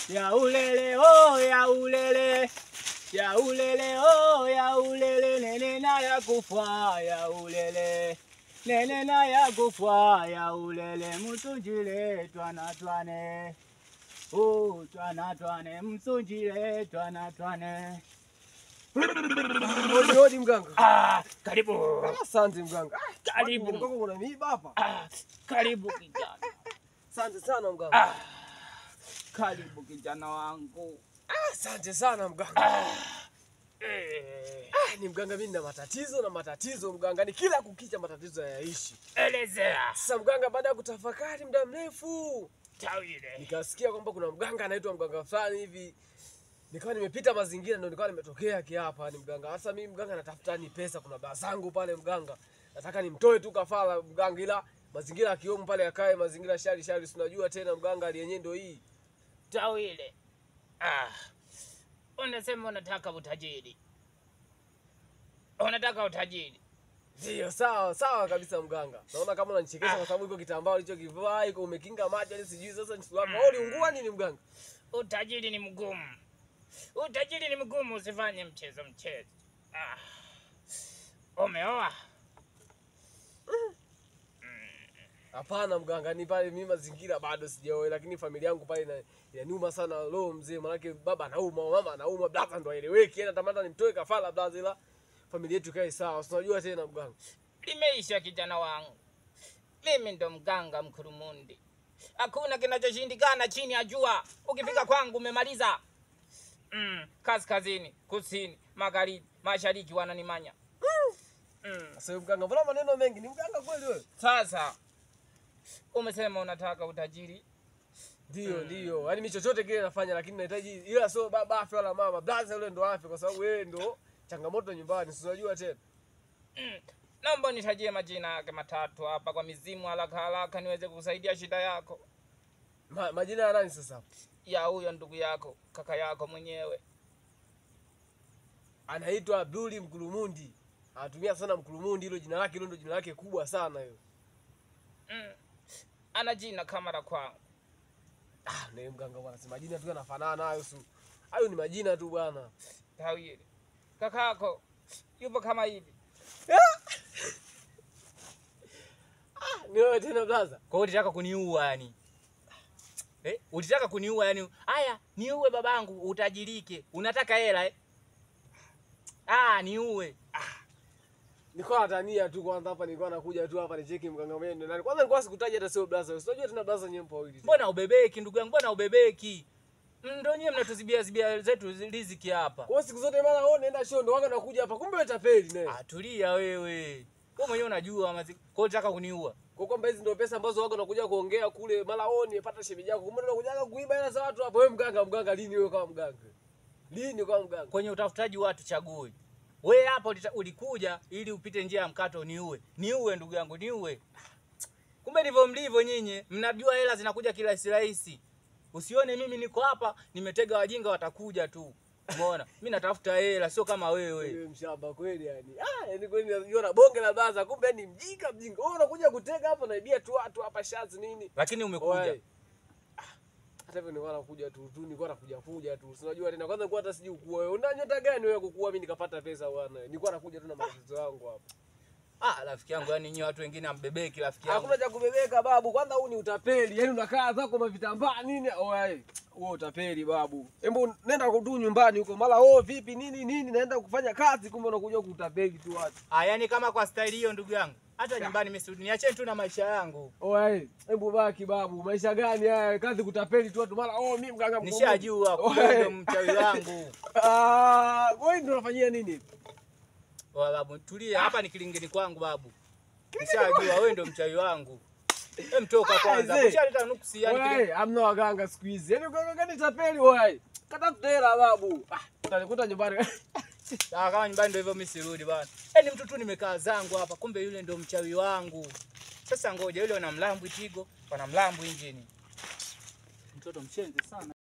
Ya ulele oh ya ulele. Ya ulele oh ya ulele nene na ya kufa ya ulele. Nene na ya kufa ya ulele msunjile twana twane. Oh twana twane msunjile twana twane. Odi mganga. Karibu. Asante mganga. Karibu. Mganga kuna miiba hapa. Karibu kijana. Asante sana mganga. Karibu kijana wangu. Asante sana mganga. Ni mganga, mimi nina matatizo mganga, ni kila kukicha matatizo hayaishi. Elezea. Sasa mganga, baada ya kutafakari muda mrefu, Tawile. nikasikia kwamba kuna mganga anaitwa mganga fulani hivi. Nikawa nimepita mazingira ndio nikawa nimetokea hapa ni mganga. Sasa mimi mganga natafuta ni pesa, kuna baba zangu pale mganga. Nataka nimtoe tu kafara mganga, ila mazingira akiomu pale akae mazingira shari, si unajua tena mganga aliyenyewe ndio hii. Tawile. Unasema unataka utajiri. Unataka utajiri. Ndio, sawa kabisa mganga. Naona kama unanichekesha kwa sababu iko kitambaa ulichokivaa iko umekinga macho, yani sijui sasa ni swali. Uliungua nini mganga? Utajiri ni mgumu. Utajiri ni mgumu, usifanye mchezo. Umeoa? Hapana mganga, ni pale mimi mazingira bado sijaoa, lakini familia yangu pale inaniuma sana roho mzee, maana baba anauma, mama anauma, blaza ndo aeleweki. Yana tamata nimtoe kafara blaza, ila familia yetu ikae sawa. Unajua tena mganga. Limeisha kijana wangu. Mimi ndo mganga Mkurumundi. Hakuna kinachoshindikana chini ya jua. Ukifika kwangu umemaliza. Kaskazini, kusini, magharibi, mashariki wananimanya. Sasa mganga, mbona maneno mengi? Ni mganga kweli wewe? Sasa umesema unataka utajiri. Ndio. Yaani mimi chochote kile nafanya, lakini nahitaji, ila sio baba afya wala mama. Blaza yule ndo afya, kwa sababu wewe ndo changamoto nyumbani. Si unajua tena. Naomba nitajie majina yake matatu hapa kwa mizimu haraka niweze kukusaidia shida yako. Majina ya nani sasa? Ya huyo ndugu yako, kaka yako mwenyewe. Anaitwa Abduli Mkurumundi. Anatumia sana Mkurumundi, hilo jina lake, hilo ndo jina lake kubwa sana hilo. Ana jina kama la kwangu. Na mganga bwana, si majina tu yanafanana hayo su. Hayo ni majina tu bwana. Tawile. Kakako yupo kama hivi. Ni wewe tena blaza. Kwa hiyo unataka kuniua yani? Unataka kuniua yani? Haya, niue babangu utajirike. Unataka hela niue. Nilikuwa natania tu kwanza hapa, nilikuwa nakuja tu hapa nicheki mganga mwenyewe nani. Kwanza nilikuwa sikutaja hata sio blaza. Unajua tena blaza nyempo wawili. Mbona ubebeki ndugu yangu? Mbona ubebeki? Ndio nyewe mnatuzibia zetu riziki hapa. Kwa siku zote mara nenda show ndo wanga nakuja hapa. Kumbe wewe tapeli naye. Tulia wewe. Wewe mwenyewe unajua kwa hiyo unataka kuniua. Kwa kwamba hizi ndio pesa ambazo wanga nakuja kuongea kule mara pata shemeji yako. Kumbe unakuja kuiba hela za watu hapo. Wewe mganga lini wewe kama mganga? Lini kama mganga? Kwenye utafutaji watu chagui. Wewe hapa ulikuja ili upite njia ya mkato niue. Niue ndugu yangu, niue. Kumbe ndivyo mlivyo nyinyi. Mnajua hela zinakuja kila rahisi. Usione mimi niko hapa nimetega wajinga watakuja tu. Umeona? Mimi natafuta hela sio kama wewe. Wewe mshamba kweli yani. Yani kweli unajiona bonge la blaza, kumbe ni mjinga. Wewe unakuja kutega hapa naibia tu watu hapa shazi nini? Lakini umekuja. Hata hivyo nilikuwa nakuja tu, nilikuwa nakuja tu. Unajua tena kwanza nilikuwa hata sijui ukua wewe. Una nyota gani wewe kukua mimi nikapata pesa bwana? Nilikuwa nakuja tu na matatizo yangu hapa. Rafiki yangu yani nyinyi watu wengine ambebeki rafiki yangu. Hakuna cha kubebeka babu. Kwanza huu ni utapeli. Yaani unakaa zako mavitambaa nini? Wewe utapeli babu. Hebu nenda kudu nyumbani huko. Mara vipi nini naenda kufanya kazi, kumbe unakuja kutapeli tu watu. Yani kama kwa style hiyo ndugu yangu. Hata nyumbani mimi niacheni tu na maisha yangu. Hebu baki babu. Maisha gani haya? Kazi kutapeli tu watu. Mara mimi mganga mkubwa. Nishajua kwa mchawi wangu. Wewe ndio unafanyia nini? Babu tulia, hapa ni kilingeni kwangu babu. Nishajua wewe ndio mchawi wangu. Mtoka kwanza. Ushaleta nuksi yani. Hamna waganga siku hizi. Yaani uganga gani tapeli wewe? Katafuta hela babu. Utanikuta nyumbani. Kama nyumbani ndio hivyo mimi sirudi bwana. Ni mtu tu nimekaa zangu hapa, kumbe yule ndio mchawi wangu. Sasa ngoja yule ana mlambu Tigo, ana mlambu injini. Mtoto mchenzi sana.